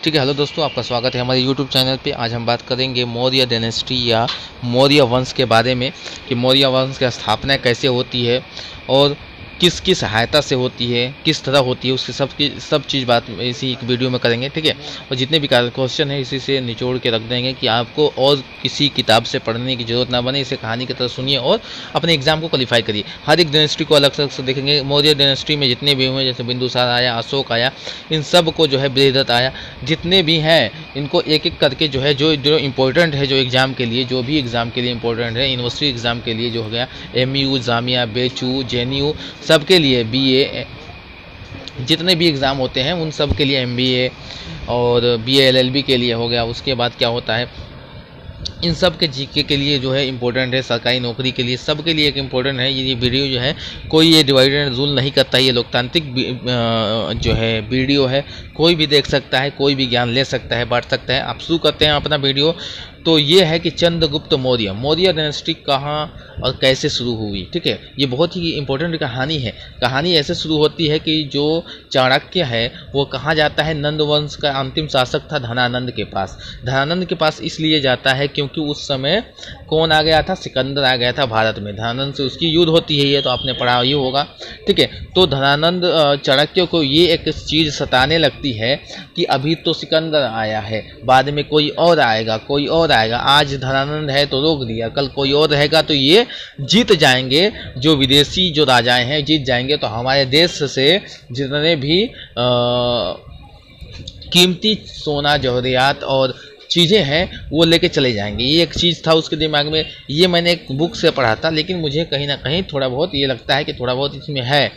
ठीक है। हेलो दोस्तों, आपका स्वागत है हमारे यूट्यूब चैनल पे। आज हम बात करेंगे मौर्य डायनेस्टी या मौर्य वंश के बारे में कि मौर्य वंश की स्थापना कैसे होती है और किसकी सहायता से होती है, किस तरह होती है, उसकी सब चीज़ बात इसी एक वीडियो में करेंगे। ठीक है। और जितने भी क्वेश्चन है इसी से निचोड़ के रख देंगे कि आपको और किसी किताब से पढ़ने की ज़रूरत ना बने। इसे कहानी की तरह सुनिए और अपने एग्जाम को क्वालिफाई करिए। हर एक डायनेस्टी को अलग अलग से देखेंगे। मौर्य डायनेस्टी में जितने भी हुए, जैसे बिंदुसार आया, अशोक आया, इन सब को जो है बृहद्रथ आया, जितने भी हैं इनको एक एक करके जो है जो जो इम्पोर्टेंट है, जो एग्ज़ाम के लिए, जो भी एग्ज़ाम के लिए इम्पोर्टेंट है, यूनिवर्सिटी एग्ज़ाम के लिए जो हो गया, MU, जामिया, बेचू, JNU, सबके लिए, BA, जितने भी एग्ज़ाम होते हैं उन सब के लिए, MBA और BA LLB के लिए हो गया। उसके बाद क्या होता है, इन सब के जीके के लिए जो है इम्पोर्टेंट है, सरकारी नौकरी के लिए, सब के लिए एक इम्पोर्टेंट है। ये वीडियो जो है कोई ये डिवाइड एंड रूल नहीं करता। ये लोकतांत्रिक जो है वीडियो है, कोई भी देख सकता है, कोई भी ज्ञान ले सकता है, बांट सकता है। आप शुरू करते हैं अपना वीडियो। तो ये है कि चंद्रगुप्त मौर्य, मौर्य डायनेस्टी कहाँ और कैसे शुरू हुई। ठीक है। ये बहुत ही इंपॉर्टेंट कहानी है। कहानी ऐसे शुरू होती है कि जो चाणक्य है वो कहाँ जाता है, नंद वंश का अंतिम शासक था धनानंद के पास। धनानंद के पास इसलिए जाता है क्योंकि उस समय कौन आ गया था, सिकंदर आ गया था भारत में। धनानंद से उसकी युद्ध होती है, ये तो आपने पढ़ा ही होगा। ठीक है। तो धनानंद चाणक्य को ये एक चीज़ सताने लगती है कि अभी तो सिकंदर आया है, बाद में कोई और आएगा, कोई और आएगा। आज धनानंद है तो रोक दिया, कल कोई और रहेगा तो ये जीत जाएंगे, जो विदेशी जो राजाएं हैं जीत जाएंगे। तो हमारे देश से जितने भी कीमती सोना, जौहरियात और चीज़ें हैं वो लेके चले जाएंगे। ये एक चीज़ था उसके दिमाग में। ये मैंने एक बुक से पढ़ा था, लेकिन मुझे कहीं ना कहीं थोड़ा बहुत ये लगता है कि थोड़ा बहुत इसमें है।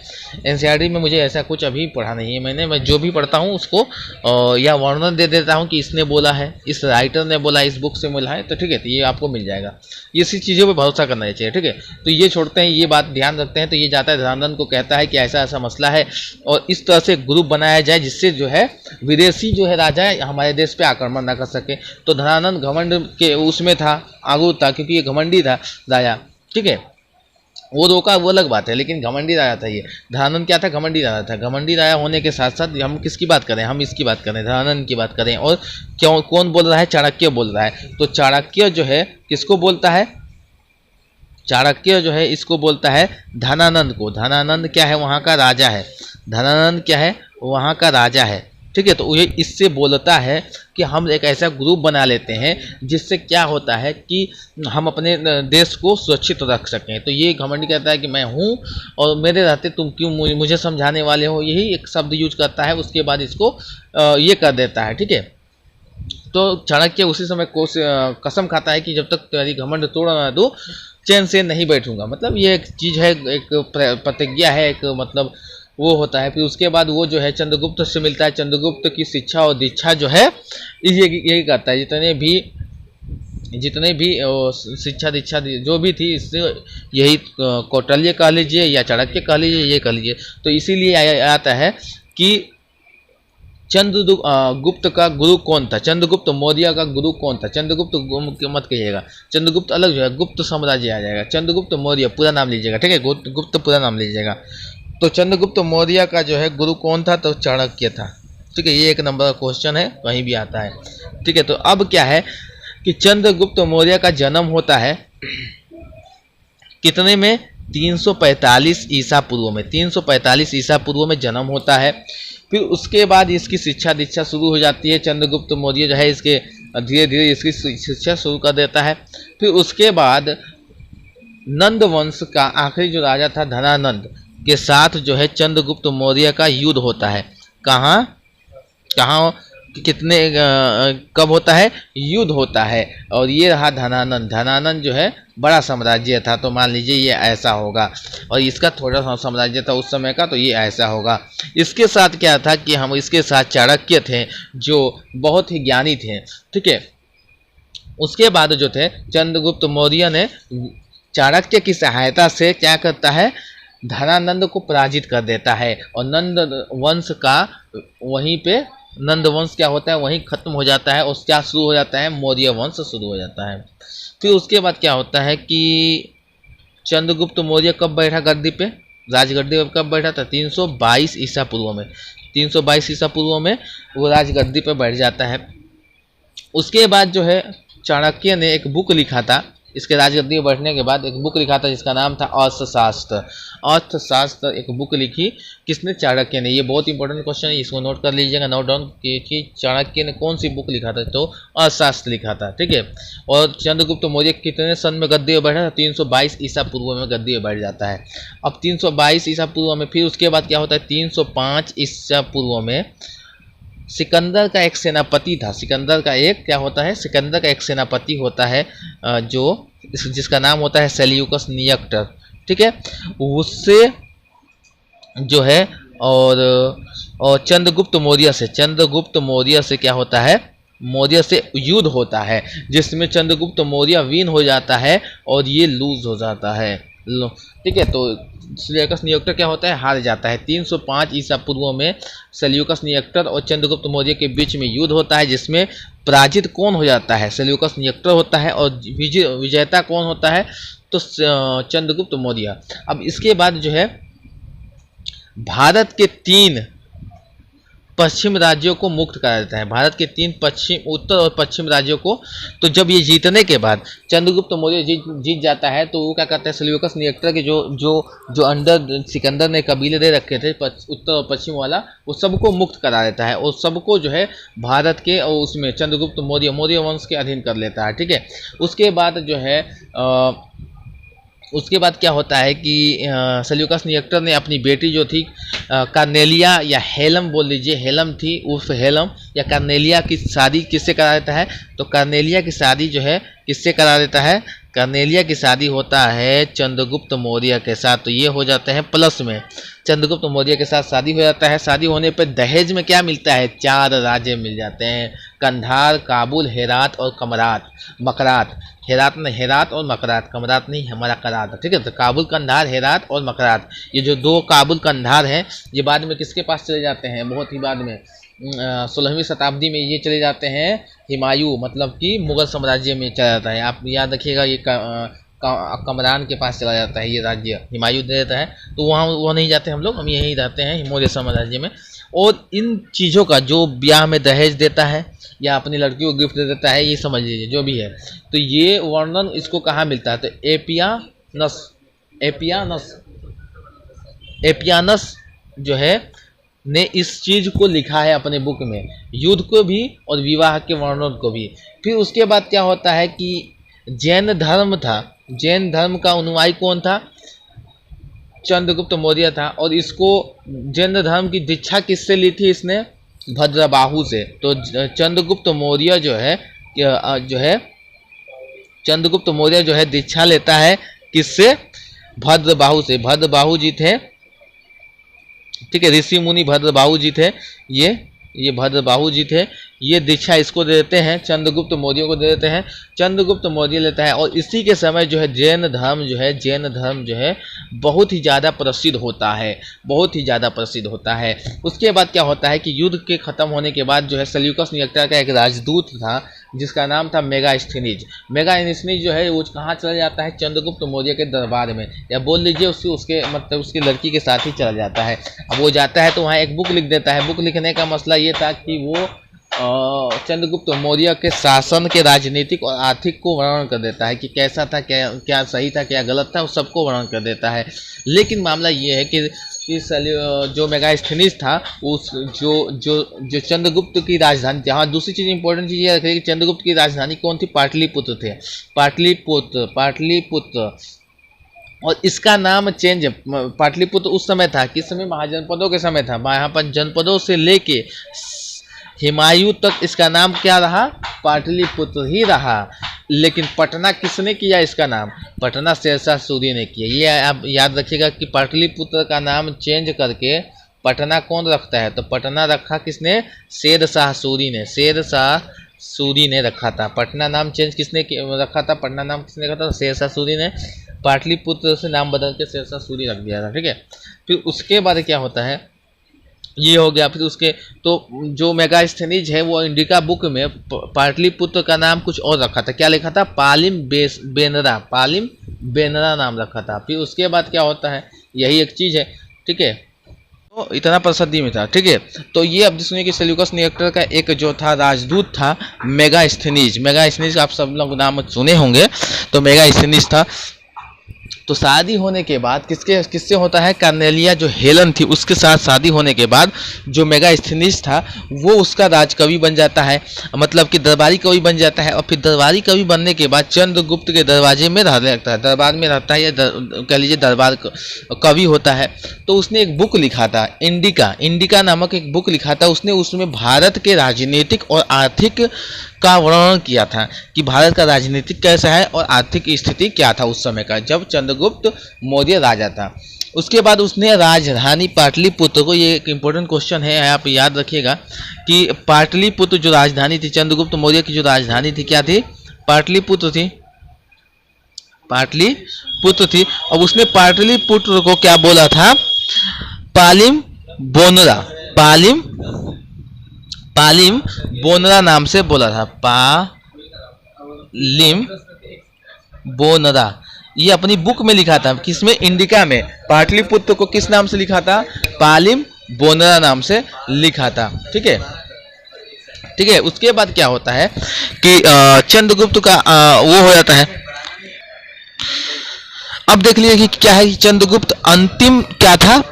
NCERT में मुझे ऐसा कुछ अभी पढ़ा नहीं है मैंने। मैं जो भी पढ़ता हूँ उसको या वर्णन दे देता हूँ कि इसने बोला है, इस राइटर ने बोला, इस बुक से मिला है, तो ठीक है, तो ये आपको मिल जाएगा। ये सी चीज़ों पर भरोसा करना चाहिए। ठीक है। तो ये छोड़ते हैं, ये बात ध्यान रखते हैं। तो ये जाता है धनानंद को कहता है कि ऐसा ऐसा मसला है और इस तरह से ग्रुप बनाया जाए जिससे जो है विदेशी जो है राजा हमारे देश पे आक्रमण ना कर सके। तो धनानंद घमंड के उसमें था, आगू था, क्योंकि ये घमंडी था राजा। ठीक है। वो रोका वो अलग बात है, लेकिन घमंडी राजा था ये। धनानंद क्या था, घमंडी राजा था। घमंडी राजा होने के साथ साथ हम किसकी बात करें, हम इसकी बात करें, धनानंद की बात करें। और क्यों, कौन बोल रहा है, चाणक्य बोल रहा है। तो चाणक्य जो है किसको बोलता है, चाणक्य जो है इसको बोलता है धनानंद को। धनानंद क्या है, वहाँ का राजा है। धनानंद क्या है, वहाँ का राजा है। ठीक है। तो ये इससे बोलता है कि हम एक ऐसा ग्रुप बना लेते हैं जिससे क्या होता है कि हम अपने देश को सुरक्षित रख सकें। तो ये घमंडी कहता है कि मैं हूँ और मेरे रहते तुम क्यों मुझे समझाने वाले हो, यही एक शब्द यूज करता है। उसके बाद इसको ये कर देता है। ठीक है। तो चाणक्य उसी समय कसम खाता है कि जब तक तेरी घमंड तोड़ ना दूँ चैन से नहीं बैठूंगा। मतलब ये एक चीज़ है, एक प्रतिज्ञा है, एक मतलब वो होता है। फिर उसके बाद वो जो है चंद्रगुप्त से मिलता है। चंद्रगुप्त की शिक्षा और दीक्षा जो है यही करता है। जितने भी शिक्षा दीक्षा जो भी थी, इससे यही कौटिल्य कह लीजिए या चाणक्य कह लीजिए, ये कह लीजिए। तो इसीलिए आता है कि चंद्रगुप्त का गुरु कौन था, चंद्रगुप्त मौर्य का गुरु कौन था। चंद्रगुप्त मत कहिएगा, चंद्रगुप्त अलग जो है, गुप्त साम्राज्य आ जाएगा। चंद्रगुप्त मौर्य पूरा नाम लीजिएगा। ठीक है। गुप्त पूरा नाम लीजिएगा। तो चंद्रगुप्त मौर्य का जो है गुरु कौन था, तो चाणक्य था। ठीक है। ये एक नंबर का क्वेश्चन है, कहीं भी आता है। ठीक है। तो अब क्या है कि चंद्रगुप्त मौर्य का जन्म होता है कितने में, 345 ईसा पूर्व में। 345 ईसा पूर्व में जन्म होता है। फिर उसके बाद इसकी शिक्षा दीक्षा शुरू हो जाती है। चंद्रगुप्त मौर्य जो है इसके धीरे धीरे इसकी शिक्षा शुरू कर देता है। फिर उसके बाद नंद वंश का आखिरी जो राजा था धनानंद के साथ जो है चंद्रगुप्त मौर्य का युद्ध होता है। कहाँ कहाँ कितने कब होता है, युद्ध होता है। और ये रहा धनानंद। धनानंद जो है बड़ा साम्राज्य था, तो मान लीजिए ये ऐसा होगा। और इसका थोड़ा सा साम्राज्य था उस समय का, तो ये ऐसा होगा। इसके साथ क्या था कि हम इसके साथ चाणक्य थे जो बहुत ही ज्ञानी थे। ठीक है। उसके बाद जो थे चंद्रगुप्त मौर्य ने चाणक्य की सहायता से क्या करता है, धनानंद को पराजित कर देता है। और नंद वंश का वहीं पे, नंद वंश क्या होता है वहीं खत्म हो जाता है। और क्या शुरू हो जाता है, मौर्य वंश शुरू हो जाता है। फिर उसके बाद क्या होता है कि चंद्रगुप्त मौर्य कब बैठा गद्दी पे, राजगद्दी पे कब बैठा था, 322 ईसा पूर्व में। 322 ईसा पूर्व में वो राजगद्दी पर बैठ जाता है। उसके बाद जो है चाणक्य ने एक बुक लिखा था, इसके राजगद्दी पर बैठने के बाद एक बुक लिखा था जिसका नाम था अर्थशास्त्र। अर्थशास्त्र एक बुक लिखी किसने? चाणक्य ने। ये बहुत इंपॉर्टेंट क्वेश्चन है, इसको नोट कर लीजिएगा, नोट डाउन कि चाणक्य ने कौन सी बुक लिखा था? तो अर्थशास्त्र लिखा था, ठीक है। और चंद्रगुप्त मौर्य कितने सन में गद्दी पर बैठा था? 322 ईसा पूर्व में गद्दी पर बैठ जाता है। अब 322 ईसा पूर्व में फिर उसके बाद क्या होता है? 305 ईसा पूर्व में सिकंदर का एक सेनापति था। सिकंदर का एक क्या होता है? सिकंदर का एक सेनापति होता है जिसका नाम होता है सेल्यूकस निकेटर, ठीक है। उससे जो है और चंद्रगुप्त मौर्य से क्या होता है? मौर्य से युद्ध होता है जिसमें चंद्रगुप्त मौर्य विन हो जाता है और ये लूज हो जाता है, ठीक है। तो सेल्यूकस निकेटर क्या होता है? हार जाता है। 305 ईसा पूर्व में सेल्यूकस निकेटर और चंद्रगुप्त मौर्य के बीच में युद्ध होता है जिसमें पराजित कौन हो जाता है? सेल्यूकस निकेटर होता है और विजेता कौन होता है? तो चंद्रगुप्त मौर्य। अब इसके बाद जो है भारत के 3 पश्चिम राज्यों को मुक्त करा देता है। भारत के 3 उत्तर और पश्चिम राज्यों को। तो जब ये जीतने के बाद चंद्रगुप्त मौर्य जीत जाता है तो वो क्या करता है? सेल्यूकस निकेटर के जो अंडर सिकंदर ने कबीले दे रखे थे उत्तर और पश्चिम वाला, वो सबको मुक्त करा देता है और सबको जो है भारत के और उसमें चंद्रगुप्त मौर्य वंश के अधीन कर लेता है, ठीक है। उसके बाद जो है उसके बाद क्या होता है कि सेल्यूकस निकेटर ने अपनी बेटी जो थी कार्नेलिया या हेलम बोल लीजिए, हेलम थी उर्फ हेलम या कार्नेलिया की शादी किससे करा देता है? तो कार्नेलिया की शादी जो है किससे करा देता है? कार्नेलिया की शादी होता है चंद्रगुप्त मौर्य के साथ। तो ये हो जाते हैं प्लस में, चंद्रगुप्त मौर्य के साथ शादी हो जाता है। शादी होने पर दहेज में क्या मिलता है? 4 राज्य मिल जाते हैं, कंधार, काबुल, हेरात और मकरात। हेरात और मकरात, कमरात नहीं हमारा करात, ठीक है। तो काबुल, कंधार, हेरात और मकरात, ये जो 2 काबुल कंधार हैं ये बाद में किसके पास चले जाते हैं? बहुत ही बाद में 16वीं शताब्दी में ये चले जाते हैं हुमायूं, मतलब कि मुगल साम्राज्य में चला जाता है। आप याद रखिएगा ये कमरान के पास चला जाता है ये राज्य, हुमायूं दे देता है। तो वहाँ वो नहीं जाते हम लोग, हम यहीं रहते हैं मौर्य साम्राज्य में। और इन चीज़ों का जो ब्याह में दहेज देता है या अपनी लड़की को गिफ्ट दे देता है, ये समझ लीजिए जो भी है। तो ये वर्णन इसको कहाँ मिलता है? तो एपियानस जो है ने इस चीज़ को लिखा है अपने बुक में, युद्ध को भी और विवाह के वर्णन को भी। फिर उसके बाद क्या होता है कि जैन धर्म था, जैन धर्म का अनुयायी कौन था? चंद्रगुप्त मौर्य था। और इसको जैन धर्म की दीक्षा किससे ली थी इसने? भद्रबाहु से। तो चंद्रगुप्त मौर्य चंद्रगुप्त मौर्य जो है दीक्षा लेता है किससे? भद्रबाहु से। भद्रबाहु जी थे, ठीक है, ऋषि मुनि भद्रबाहु जी थे। ये भद्रबाहु जी थे, ये दीक्षा इसको दे देते हैं, चंद्रगुप्त मौर्य को दे देते हैं। चंद्रगुप्त मौर्य लेता है और इसी के समय जो है जैन धर्म जो है बहुत ही ज़्यादा प्रसिद्ध होता है, बहुत ही ज़्यादा प्रसिद्ध होता है। उसके बाद क्या होता है कि युद्ध के ख़त्म होने के बाद जो है सेल्यूकस निकेटर का एक राजदूत था जिसका नाम था मेगास्थनीज। मेगास्थनीज जो है वो कहाँ चला जाता है? चंद्रगुप्त मौर्य के दरबार में, या बोल लीजिए उसकी लड़की के साथ ही चला जाता है। अब वो जाता है तो वहाँ एक बुक लिख देता है। बुक लिखने का मसला ये था कि वो चंद्रगुप्त मौर्य के शासन के राजनीतिक और आर्थिक को वर्णन कर देता है कि कैसा था, क्या सही था, क्या गलत था, उस सबको वर्णन कर देता है। लेकिन मामला ये है कि जो मेगास्थनीज था उस जो चंद्रगुप्त की राजधानी, जहाँ दूसरी चीज़ इंपॉर्टेंट चीज़ ये रखिए कि चंद्रगुप्त की राजधानी कौन थी? पाटलिपुत्र थे, पाटलिपुत्र। और इसका नाम चेंज, पाटलिपुत्र उस समय था, किस समय? महाजनपदों के समय था। यहाँ पर जनपदों से लेके हुमायूं तक इसका नाम क्या रहा? पाटलिपुत्र ही रहा। लेकिन पटना किसने किया इसका नाम? पटना शेरशाह सूरी ने किया। ये आप याद रखिएगा कि पाटलिपुत्र का नाम चेंज करके पटना कौन रखता है? तो पटना रखा किसने? शेरशाह सूरी ने। शेरशाह सूरी ने रखा था। पटना नाम चेंज किसने रखा था? पटना नाम किसने रखा था? शेरशाह सूरी ने। पाटलिपुत्र से नाम बदल के शेरशाह सूरी रख दिया था, ठीक है। फिर उसके बाद क्या होता है, ये हो गया। फिर उसके तो जो मेगास्थनीज है वो इंडिका बुक में पाटलिपुत्र का नाम कुछ और रखा था। क्या लिखा था? पालिम बेनरा नाम रखा था। फिर उसके बाद क्या होता है, यही एक चीज़ है, ठीक है। तो इतना प्रसिद्धि में था, ठीक है। तो ये अब सुनिए कि सेल्यूकस निकेटर का एक जो था राजदूत था मेगास्थनीज। मेगास्थनीज आप सब लोग नाम सुने होंगे, तो मेगास्थनीज था। तो शादी होने के बाद किससे होता है, कार्नेलिया जो हेलन थी उसके साथ शादी होने के बाद जो मेगास्थनीज था वो उसका राजकवि बन जाता है, मतलब कि दरबारी कवि बन जाता है। और फिर दरबारी कवि बनने के बाद चंद्रगुप्त के दरवाजे में रहने लगता है, दरबार में रहता है, या कह लीजिए दरबार कवि होता है। तो उसने एक बुक लिखा था, इंडिका नामक एक बुक लिखा था उसने। उसमें भारत के राजनीतिक और आर्थिक का वर्णन किया था कि भारत का राजनीतिक कैसा है और आर्थिक स्थिति क्या था उस समय का, जब चंद्रगुप्त मौर्य राजा था। उसके बाद उसने राजधानी पाटलिपुत्र को, ये एक इम्पोर्टेंट क्वेश्चन है, आप याद रखिएगा कि पाटलिपुत्र जो राजधानी थी, चंद्रगुप्त मौर्य की जो राजधानी थी क्या थी, पाटलिपुत्र थी, पाटलिपुत्र थी। अब उसने पाटलिपुत्र को क्या बोला था, पालिम बोनरा, पालिम बोनरा नाम से बोला था, पालिम बोनरा। ये अपनी बुक में लिखा था, किसमें, इंडिका में। पाटलिपुत्र को किस नाम से लिखा था, पालिम बोनरा नाम से लिखा था, ठीक है, ठीक है। उसके बाद क्या होता है कि चंद्रगुप्त का वो हो जाता है। अब देख लीजिए कि क्या है, चंद्रगुप्त अंतिम क्या था,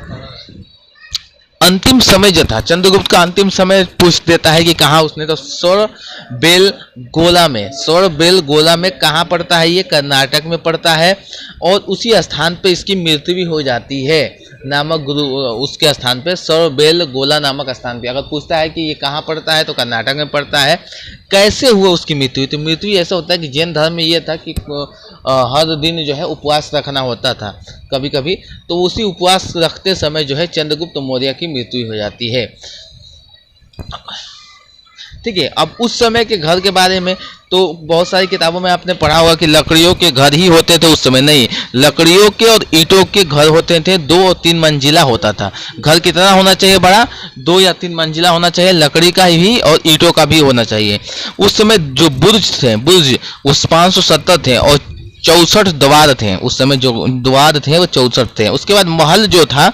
अंतिम समय जो था, चंद्रगुप्त का अंतिम समय पूछ देता है कि कहाँ उसने, तो सोरबेलगोला में कहाँ पड़ता है, ये कर्नाटक में पड़ता है। और उसी स्थान पे इसकी मृत्यु भी हो जाती है, नामक गुरु उसके स्थान पे, सोरबेलगोला नामक स्थान पे। अगर पूछता है कि ये कहाँ पड़ता है तो कर्नाटक में पड़ता है। कैसे हुआ उसकी मृत्यु, तो मृत्यु ऐसा होता है कि जैन धर्म में ये था कि हर दिन जो है उपवास रखना होता था कभी कभी, तो उसी उपवास रखते समय जो है चंद्रगुप्त मौर्य की मृत्यु हो जाती है, ठीक है। अब उस समय के घर के बारे में तो बहुत सारी किताबों में आपने पढ़ा होगा कि लकड़ियों के घर ही होते थे उस समय, नहीं, लकड़ियों के और ईंटों के घर होते थे, 2 और 3 मंजिला होता था। घर कितना होना चाहिए, बड़ा, 2 या 3 मंजिला होना चाहिए, लकड़ी का भी और ईंटों का भी होना चाहिए। उस समय जो बुर्ज उस 570 थे और 64 द्वार थे, उस समय जो द्वार थे वो 64 थे। उसके बाद महल जो था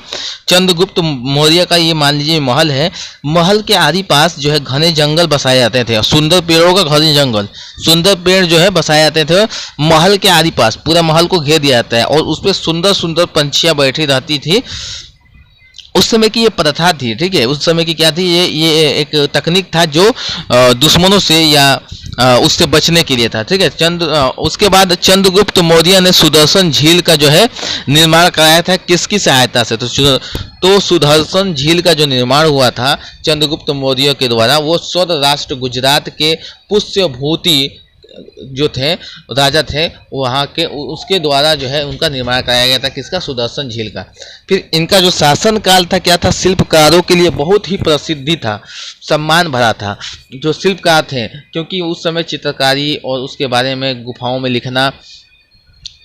चंद्रगुप्त मौर्य का, ये मान लीजिए महल है, महल के आरी पास जो है घने जंगल बसाए जाते थे, सुंदर पेड़ों का घने जंगल, सुंदर पेड़ जो है बसाए जाते थे महल के आरी पास, पूरा महल को घेर दिया जाता है। और उस पर सुंदर सुंदर पंछियां बैठी रहती थी। उस समय की ये प्रथा थी, ठीक है, उस समय की क्या थी, ये एक तकनीक था जो दुश्मनों से या उससे बचने के लिए था, ठीक है। उसके बाद चंद्रगुप्त मौर्य ने सुदर्शन झील का जो है निर्माण कराया था, किसकी सहायता से, तो सुदर्शन झील का जो निर्माण हुआ था चंद्रगुप्त मौर्य के द्वारा, वो स्वर्ग राष्ट्र गुजरात के पुष्यभूति जो थे राजा थे वहाँ के, उसके द्वारा जो है उनका निर्माण कराया गया था, किसका, सुदर्शन झील का। फिर इनका जो शासन काल था क्या था, शिल्पकारों के लिए बहुत ही प्रसिद्धि था, सम्मान भरा था जो शिल्पकार थे, क्योंकि उस समय चित्रकारी और उसके बारे में गुफाओं में लिखना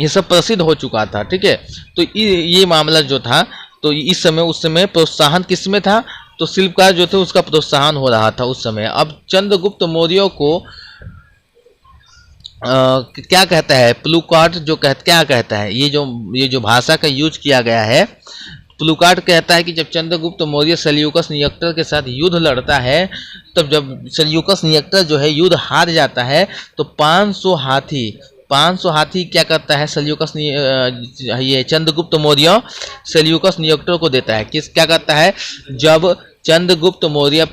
ये सब प्रसिद्ध हो चुका था, ठीक है। तो ये मामला जो था, तो इस समय उस समय प्रोत्साहन किस में था, तो शिल्पकार जो थे उसका प्रोत्साहन हो रहा था उस समय। अब चंद्रगुप्त मौर्य को क्या कहता है, प्लूकार्ट जो क्या कहता है, ये जो भाषा का यूज किया गया है, प्लूकार्ट कहता है कि जब चंद्रगुप्त मौर्य सेल्यूकस निकेटर के साथ युद्ध लड़ता है, तब जब सेल्यूकस निकेटर जो है युद्ध हार जाता है, तो 500 हाथी क्या करता है, सेल्यूकस ये चंद्रगुप्त मौर्य सेल्यूकस निकेटर को देता है। क्या करता है, जब चंद्रगुप्त मौर्य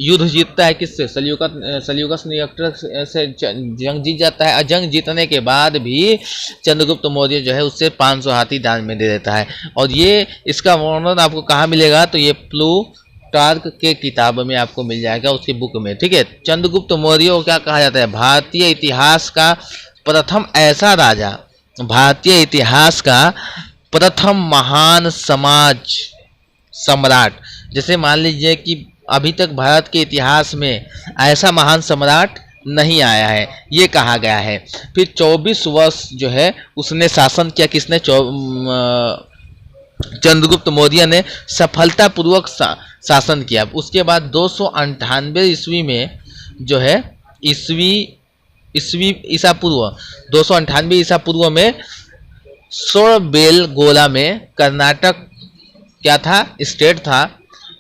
युद्ध जीतता है किससे, सेल्यूकस निकेटर से जंग जीत जाता है, और जंग जीतने के बाद भी चंद्रगुप्त मौर्य जो है उससे 500 हाथी दान में दे देता है। और ये इसका वर्णन आपको कहाँ मिलेगा, तो ये प्लूटार्क के किताब में आपको मिल जाएगा, उसकी बुक में, ठीक है। चंद्रगुप्त मौर्य को क्या कहा जाता है, भारतीय इतिहास का प्रथम ऐसा राजा, भारतीय इतिहास का प्रथम महान समाज सम्राट। जैसे मान लीजिए कि अभी तक भारत के इतिहास में ऐसा महान सम्राट नहीं आया है, ये कहा गया है। फिर 24 वर्ष जो है उसने शासन किया, किसने, चंद्रगुप्त मौर्य ने सफलतापूर्वक शासन किया। उसके बाद 298 ईस्वी में जो है ईसा पूर्व 298 ईसा पूर्व में सोरबेलगोला में कर्नाटक क्या था, स्टेट था,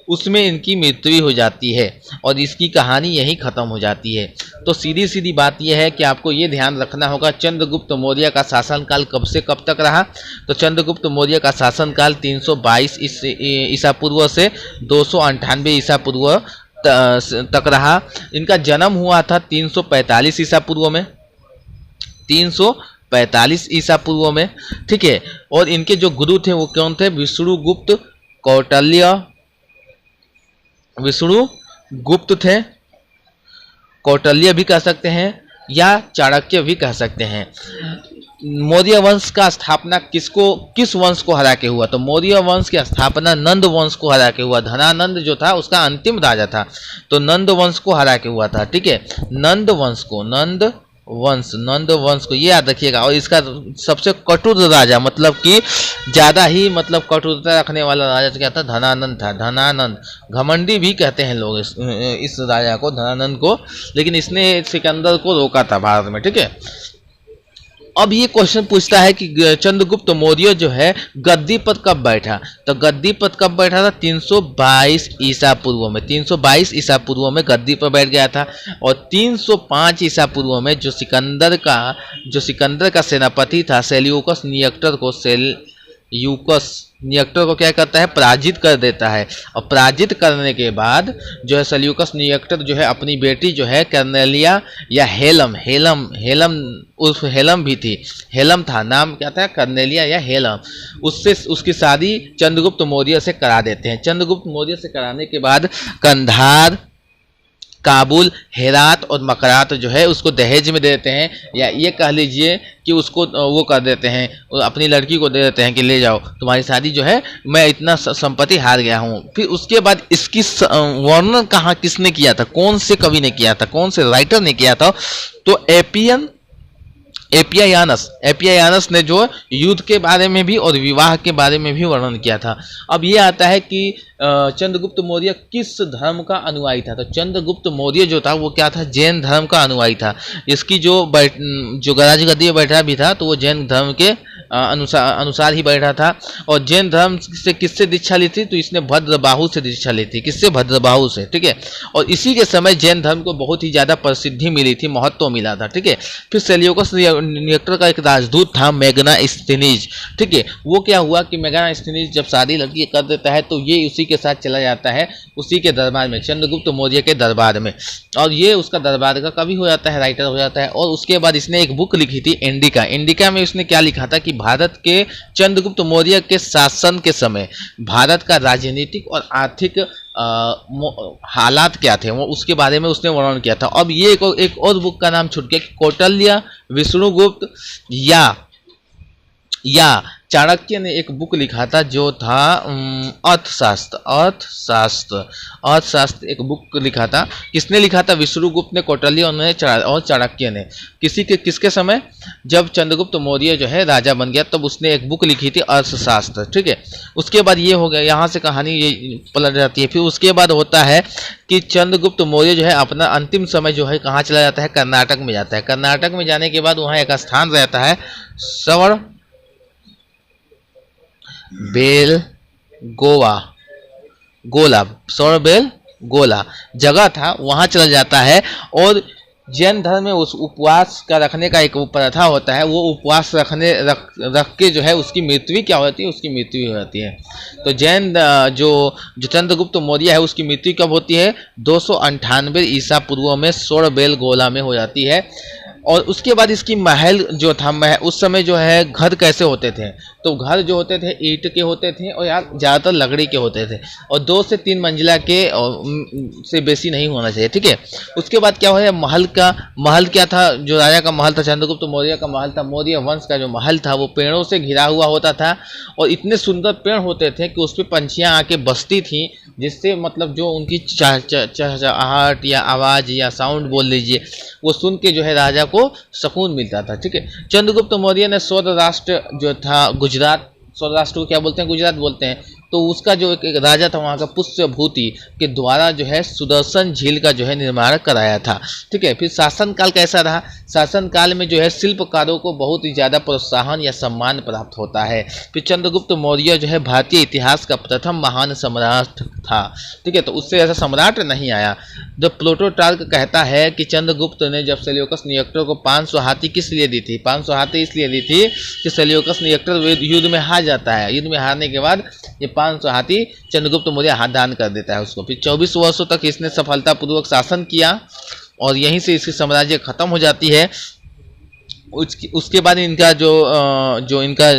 उसमें इनकी मृत्यु हो जाती है और इसकी कहानी यहीं ख़त्म हो जाती है। तो सीधी सीधी बात यह है कि आपको ये ध्यान रखना होगा चंद्रगुप्त मौर्य का शासनकाल कब से कब तक रहा। तो चंद्रगुप्त मौर्य का शासनकाल 322 ईसा पूर्व से 298 ईसा पूर्व तक रहा। इनका जन्म हुआ था 345 ईसा पूर्व में, 345 ईसा पूर्व में, ठीक है। और इनके जो गुरु थे वो कौन थे, विष्णुगुप्त, कौटिल्य, विष्णुगुप्त थे, कौटिल्य भी कह सकते हैं या चाणक्य भी कह सकते हैं। मौर्य वंश का स्थापना किस वंश को हरा के हुआ, तो मौर्य वंश की स्थापना नंद वंश को हरा के हुआ। धनानंद जो था उसका अंतिम राजा था, तो नंद वंश को हरा के हुआ था, ठीक है। नंद वंश को ये याद रखिएगा। और इसका सबसे कटुर राजा, मतलब कि ज़्यादा ही मतलब कटुरता रखने वाला राजा क्या था, धनानंद था। धनानंद, घमंडी भी कहते हैं लोग इस राजा को, धनानंद को, लेकिन इसने सिकंदर को रोका था भारत में, ठीक है। अब ये क्वेश्चन पूछता है कि चंद्रगुप्त मौर्य जो है गद्दी पर कब बैठा, तो गद्दी पर कब बैठा था, 322 ईसा पूर्व में, 322 ईसा पूर्व में गद्दी पर बैठ गया था। और 305 ईसा पूर्व में जो सिकंदर का सेनापति था सेल्यूकस नियक्टर को क्या करता है, पराजित कर देता है। और पराजित करने के बाद जो है सेल्यूकस नियक्टर जो है अपनी बेटी जो है कर्नेलिया या हेलम उर्फ हेलम भी थी, हेलम था नाम, क्या था, कर्नेलिया या हेलम, उससे उसकी शादी चंद्रगुप्त मौर्य से करा देते हैं। चंद्रगुप्त मौर्य से कराने के बाद कंधार, काबुल, हेरात और मकरात जो है उसको दहेज में दे देते हैं, या ये कह लीजिए कि उसको वो कर देते हैं, अपनी लड़की को दे देते हैं कि ले जाओ तुम्हारी शादी जो है, मैं इतना संपत्ति हार गया हूँ। फिर उसके बाद इसकी वर्णन कहाँ किसने किया था, कौन से कवि ने किया था, कौन से राइटर ने किया था, तो एपियायानस ने जो युद्ध के बारे में भी और विवाह के बारे में भी वर्णन किया था। अब ये आता है कि चंद्रगुप्त मौर्य किस धर्म का अनुयायी था, तो चंद्रगुप्त मौर्य जो था वो क्या था, जैन धर्म का अनुयायी था। इसकी जो गद्दी पर बैठा भी था तो वो जैन धर्म के अनुसार ही बैठा था। और जैन धर्म से किससे दीक्षा ली थी, तो इसने भद्रबाहु से दीक्षा ली थी, किससे, भद्रबाहु से, ठीक है। और इसी के समय जैन धर्म को बहुत ही ज़्यादा प्रसिद्धि मिली थी, महत्व मिला था, ठीक है। फिर सेल्यूकस नियक्टर का एक राजदूत था मेगनास्तीनिज, ठीक है। वो क्या हुआ कि मेगनास्तीनिज जब शादी लड़की कर देता है तो ये उसी के साथ चला जाता है उसी के दरबार में, चंद्रगुप्त मौर्य के दरबार में, और ये उसका दरबार का कवि हो जाता है, राइटर हो जाता है। और उसके बाद इसने एक बुक लिखी थी इंडिका में उसने क्या लिखा था कि भारत के चंद्रगुप्त मौर्य के शासन के समय भारत का राजनीतिक और आर्थिक हालात क्या थे वो उसके बारे में उसने वर्णन किया था। अब ये एक और बुक का नाम छूट गया, कौटिल्य, विष्णुगुप्त या चाणक्य ने एक बुक लिखा था जो था अर्थशास्त्र एक बुक लिखा था। किसने लिखा था, विष्णुगुप्त ने, कौटिल्य और चाणक्य ने। किसके समय, जब चंद्रगुप्त मौर्य जो है राजा बन गया तब उसने एक बुक लिखी थी अर्थशास्त्र, ठीक है। उसके बाद ये हो गया, यहाँ से कहानी ये पलट जाती है। फिर उसके बाद होता है कि चंद्रगुप्त मौर्य जो है अपना अंतिम समय जो है कहाँ चला जाता है, कर्नाटक में जाता है। कर्नाटक में जाने के बाद वहाँ एक स्थान रहता है गोला जगह था, वहाँ चला जाता है। और जैन धर्म में उस उपवास का रखने का एक प्रथा होता है, वो उपवास रख के जो है उसकी मृत्यु क्या होती है, उसकी मृत्यु हो जाती है। तो जैन जो चंद्रगुप्त मौर्य है उसकी मृत्यु कब होती है, 298 ईसा पूर्व में सोरबेल गोला में हो जाती है। और उसके बाद इसकी महल जो था, उस समय जो है घर कैसे होते थे, तो घर जो होते थे ईंट के होते थे और यार ज़्यादातर लकड़ी के होते थे, और 2 से 3 मंजिला के से बेसी नहीं होना चाहिए, ठीक है। उसके बाद क्या हुआ, महल क्या था, जो राजा का महल था, चंद्रगुप्त मौर्य का महल था, मौर्य वंश का जो महल था वो पेड़ों से घिरा हुआ होता था। और इतने सुंदर पेड़ होते थे कि उस पर पंछियाँ आके बसती थी, जिससे मतलब जो उनकी चहचहाहट या आवाज़ या साउंड बोल लीजिए, वो सुन के जो है राजा को सुकून मिलता था, ठीक है। चंद्रगुप्त मौर्य ने सौराष्ट्र जो था, गुजरात, सौराष्ट्र को क्या बोलते हैं, गुजरात बोलते हैं, तो उसका जो एक राजा था वहाँ का पुष्यभूति के द्वारा जो है सुदर्शन झील का जो है निर्माण कराया था। ठीक है, फिर शासनकाल कैसा रहा? शासनकाल में जो है शिल्पकारों को बहुत ही ज़्यादा प्रोत्साहन या सम्मान प्राप्त होता है। फिर चंद्रगुप्त मौर्य जो है भारतीय इतिहास का प्रथम महान सम्राट था। ठीक है, तो उससे ऐसा सम्राट नहीं आया। जब प्लूटोटार्क कहता है कि चंद्रगुप्त ने जब सेल्यूकस निकेटर को 500 हाथी किस लिए दी थी? 500 हाथी इसलिए दी थी कि सेल्यूकस निकेटर युद्ध में हार जाता है। युद्ध में हारने के बाद ये 500 हाथी चंद्रगुप्त मौर्य हाथ दान कर देता है उसको। फिर 24 वर्षों तक इसने सफलतापूर्वक शासन किया और यहीं से इसकी साम्राज्य खत्म हो जाती है। उसके बाद इनका जो इनका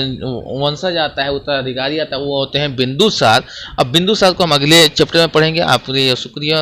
वंशज आता है, उत्तराधिकारी आता है, वो होते हैं बिंदुसार। अब बिंदुसार को हम अगले चैप्टर में पढ़ेंगे। आपके लिए शुक्रिया।